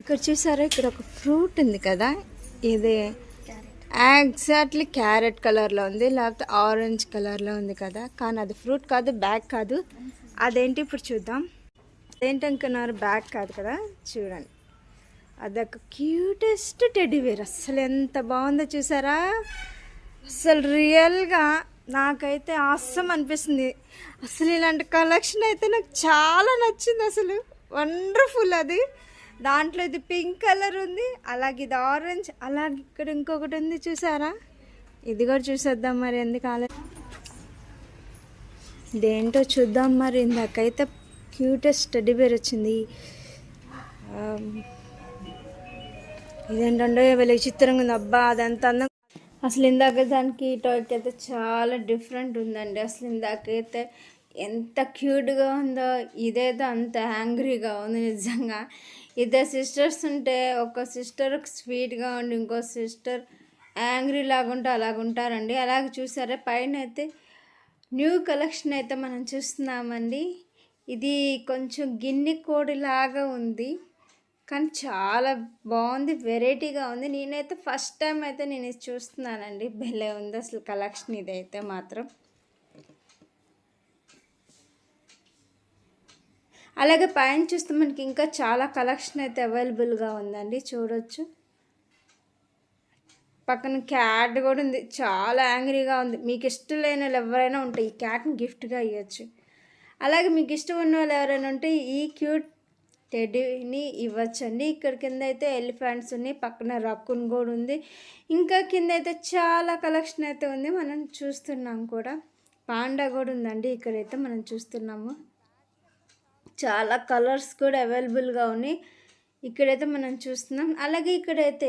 ఇక్కడ చూసారా, ఇక్కడ ఒక ఫ్రూట్ ఉంది కదా, ఇది ఎగ్జాక్ట్లీ క్యారెట్ కలర్లో ఉంది, లేకపోతే ఆరెంజ్ కలర్లో ఉంది కదా. కానీ అది ఫ్రూట్ కాదు, బ్యాగ్ కాదు. అదేంటి ఇప్పుడు చూద్దాం. అదేంటనుకున్నారు, బ్యాగ్ కాదు కదా. చూడండి, అదొక క్యూటెస్ట్ టెడ్డీవేర్. అసలు ఎంత బాగుందో చూసారా. అసలు రియల్గా నాకైతే ఆసమ్ అనిపిస్తుంది. అసలు ఇలాంటి కలెక్షన్ అయితే నాకు చాలా నచ్చింది. అసలు వండర్ఫుల్. అది దాంట్లో ఇది పింక్ కలర్ ఉంది, అలాగే ఇది ఆరెంజ్, అలాగే ఇక్కడ ఇంకొకటి ఉంది చూసారా. ఇది కూడా చూసేద్దాం మరి, ఎందుకు ఆలే ఇదేంటో చూద్దాం మరి. ఇందాకైతే క్యూటెస్ట్ టెడ్డీబేర్ వచ్చింది. ఇదేంటంటే వీళ్ళ విచిత్రంగా ఉంది. అబ్బా అదంత అందం. అసలు ఇందాక దానికి టాయ్కి అయితే చాలా డిఫరెంట్ ఉందండి. అసలు ఇందాకైతే ఎంత క్యూట్గా ఉందో, ఇదేదో అంత యాంగ్రీగా ఉంది నిజంగా. ఇద్దరు సిస్టర్స్ ఉంటే ఒక సిస్టర్ స్వీట్గా ఉండి ఇంకో సిస్టర్ యాంగ్రీ లాగుంటే అలాగుంటారండి. అలాగే చూసారా, పైన అయితే న్యూ కలెక్షన్ అయితే మనం చూస్తున్నామండి. ఇది కొంచెం గిన్నె కోడి లాగా ఉంది, కానీ చాలా బాగుంది, వెరైటీగా ఉంది. నేనైతే ఫస్ట్ టైం అయితే నేను ఇది చూస్తున్నానండి. భలే ఉంది అసలు కలెక్షన్ ఇదైతే మాత్రం. అలాగే పైన చూస్తే మనకి ఇంకా చాలా కలెక్షన్ అయితే అవైలబుల్గా ఉందండి, చూడొచ్చు. పక్కన క్యాట్ కూడా ఉంది, చాలా యాంగ్రీగా ఉంది. మీకు ఇష్టం లేని వాళ్ళు ఎవరైనా ఉంటే ఈ క్యాట్ని గిఫ్ట్గా ఇవ్వచ్చు. అలాగే మీకు ఇష్టం ఉన్న వాళ్ళు ఎవరైనా ఉంటే ఈ క్యూట్ టెడ్డీని ఇవ్వచ్చండి. ఇక్కడ కింద అయితే ఎలిఫెంట్స్ ఉన్నాయి, పక్కన రక్కున్ కూడా ఉంది. ఇంకా కింద అయితే చాలా కలెక్షన్ అయితే ఉంది, మనం చూస్తున్నాం కూడా. పాండా కూడా ఉందండి ఇక్కడైతే మనం చూస్తున్నాము. చాలా కలర్స్ కూడా అవైలబుల్గా ఉన్నాయి, ఇక్కడైతే మనం చూస్తున్నాం. అలాగే ఇక్కడైతే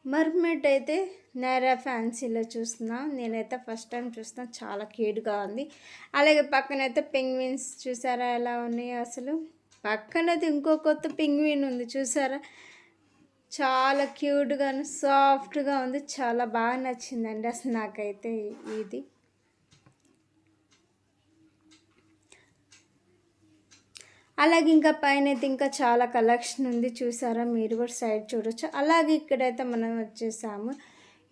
మర్మెట్ అయితే నేరా ఫ్యాన్సీలో చూస్తున్నాం. నేనైతే ఫస్ట్ టైం చూస్తున్నాను, చాలా క్యూట్గా ఉంది. అలాగే పక్కనైతే పెంగ్విన్స్ చూసారా ఎలా ఉన్నాయో. అసలు పక్కనైతే ఇంకో కొత్త పెంగ్విన్ ఉంది చూసారా, చాలా క్యూట్గాను సాఫ్ట్గా ఉంది. చాలా బాగా నచ్చిందండి అసలు నాకైతే ఇది. అలాగే ఇంకా పైన అయితే ఇంకా చాలా కలెక్షన్ ఉంది చూసారా, మీరు కూడా సైడ్ చూడొచ్చు. అలాగే ఇక్కడైతే మనం వచ్చేసాము.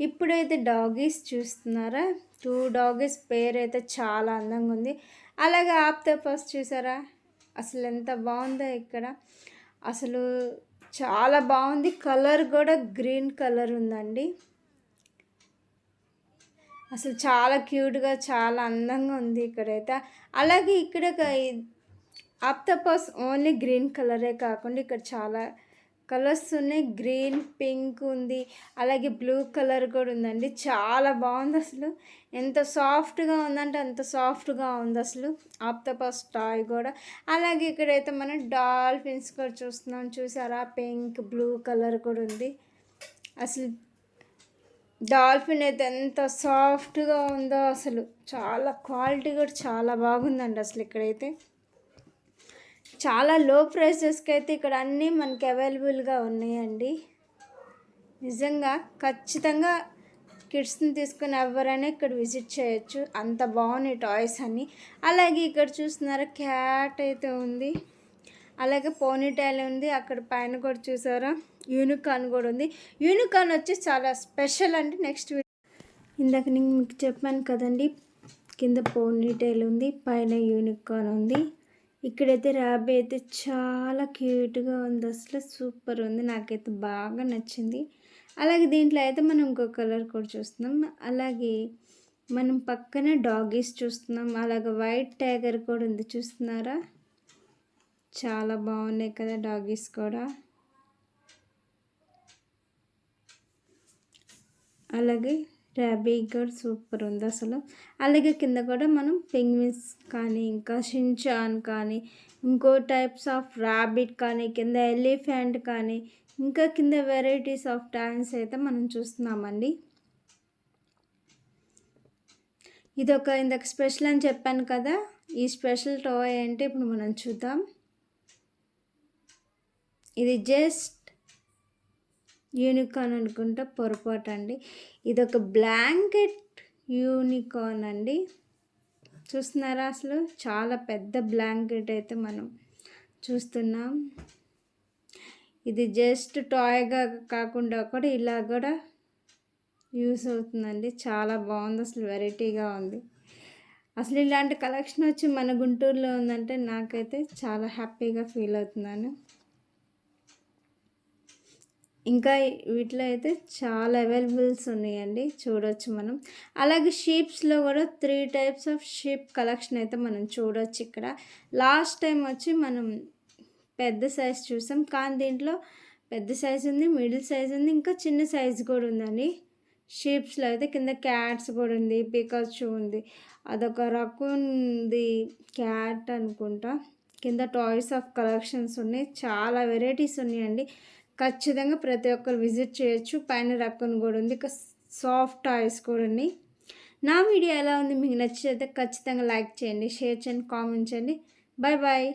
ఇప్పుడైతే డాగీస్ చూస్తున్నారా, 2 డాగీస్ పేరు అయితే చాలా అందంగా ఉంది. అలాగే ఆప్తోపస్ చూసారా, అసలు ఎంత బాగుందో ఇక్కడ. అసలు చాలా బాగుంది, కలర్ కూడా గ్రీన్ కలర్ ఉందండి. అసలు చాలా క్యూట్గా చాలా అందంగా ఉంది ఇక్కడైతే. అలాగే ఇక్కడ ఆప్తోపస్ ఓన్లీ గ్రీన్ కలరే కాకుండా ఇక్కడ చాలా కలర్స్ ఉన్నాయి. గ్రీన్, పింక్ ఉంది, అలాగే బ్లూ కలర్ కూడా ఉందండి. చాలా బాగుంది అసలు. ఎంత సాఫ్ట్గా ఉందంటే అంత సాఫ్ట్గా ఉంది అసలు ఆప్తోపస్ టాయ్ కూడా. అలాగే ఇక్కడైతే మనం డాల్ఫిన్స్ కూడా చూస్తున్నాం చూసారా, పింక్ బ్లూ కలర్ కూడా ఉంది. అసలు డాల్ఫిన్ అయితే ఎంత సాఫ్ట్గా ఉందో, అసలు చాలా క్వాలిటీ కూడా చాలా బాగుందండి అసలు. ఇక్కడైతే చాలా లో ప్రైసెస్కి అయితే ఇక్కడ అన్నీ మనకి అవైలబుల్గా ఉన్నాయండి. నిజంగా ఖచ్చితంగా కిడ్స్ని తీసుకుని ఎవరైనా ఇక్కడ విజిట్ చేయొచ్చు, అంత బాగున్నాయి టాయ్స్ అన్నీ. అలాగే ఇక్కడ చూస్తున్నారా, క్యాట్ అయితే ఉంది, అలాగే పోనీటైల్ ఉంది. అక్కడ పైన కూడా చూసారా యూనికార్న్ కూడా ఉంది. యూనికార్న్ వచ్చి చాలా స్పెషల్ అండి. నెక్స్ట్ ఇందాక నేను మీకు చెప్పాను కదండి, కింద పోనీటైల్ ఉంది, పైన యూనికార్న్ ఉంది. ఇక్కడైతే ర్యాబీ అయితే చాలా క్యూట్గా ఉంది, అసలు సూపర్ ఉంది, నాకైతే బాగా నచ్చింది. అలాగే దీంట్లో అయితే మనం ఇంకో కలర్ కూడా చూస్తున్నాం. అలాగే మనం పక్కనే డాగీస్ చూస్తున్నాం. అలాగే వైట్ టైగర్ కూడా ఉంది చూస్తున్నారా, చాలా బాగున్నాయి కదా డాగీస్ కూడా. అలాగే ర్యాబీ కూడా సూపర్ ఉంది అసలు. అలాగే కింద కూడా మనం పెంగ్విన్స్ కానీ, ఇంకా షిన్చాన్ కానీ, ఇంకో టైప్స్ ఆఫ్ ర్యాబిట్ కానీ, కింద ఎలిఫెంట్ కానీ, ఇంకా కింద వెరైటీస్ ఆఫ్ టాయ్స్ అయితే మనం చూస్తున్నామండి. ఇదొక ఇందాక స్పెషల్ అని చెప్పాను కదా, ఈ స్పెషల్ టాయ్ ఏంటి ఇప్పుడు మనం చూద్దాం. ఇది జస్ట్ యూనికార్న్ అనుకుంటా, పొరపాటు అండి. ఇదొక బ్లాంకెట్ యూనికార్న్ అండి, చూస్తున్నారా. అసలు చాలా పెద్ద బ్లాంకెట్ అయితే మనం చూస్తున్నాం. ఇది జస్ట్ టాయ్‌గా కాకుండా కూడా ఇలా కూడా యూజ్ అవుతుందండి. చాలా బాగుంది, అసలు వెరైటీగా ఉంది. అసలు ఇలాంటి కలెక్షన్ వచ్చి మన గుంటూరులో ఉందంటే నాకైతే చాలా హ్యాపీగా ఫీల్ అవుతున్నాను. ఇంకా వీటిలో అయితే చాలా అవైలబుల్స్ ఉన్నాయండి, చూడొచ్చు మనం. అలాగే షీప్స్లో కూడా 3 టైప్స్ ఆఫ్ షీప్ కలెక్షన్ అయితే మనం చూడొచ్చు ఇక్కడ. లాస్ట్ టైం వచ్చి మనం పెద్ద సైజ్ చూసాం, కానీ దీంట్లో పెద్ద సైజు ఉంది, మిడిల్ సైజ్ ఉంది, ఇంకా చిన్న సైజు కూడా ఉందండి. షీప్స్లో అయితే కింద క్యాట్స్ కూడా ఉంది, పికాచు ఉంది, అదొక రకూన్ది క్యాట్ అనుకుంటా. కింద టాయ్స్ ఆఫ్ కలెక్షన్స్ ఉన్నాయి, చాలా వెరైటీస్ ఉన్నాయండి. ఖచ్చితంగా ప్రతి ఒక్కరు విజిట్ చేయొచ్చు. పైన రకూన్ కూడా ఉంది, ఇక సాఫ్ట్ టాయ్స్ కూడా ఉన్నాయి. నా వీడియో ఎలా ఉంది, మీకు నచ్చితే ఖచ్చితంగా లైక్ చేయండి, షేర్ చేయండి, కామెంట్ చేయండి. Bye bye.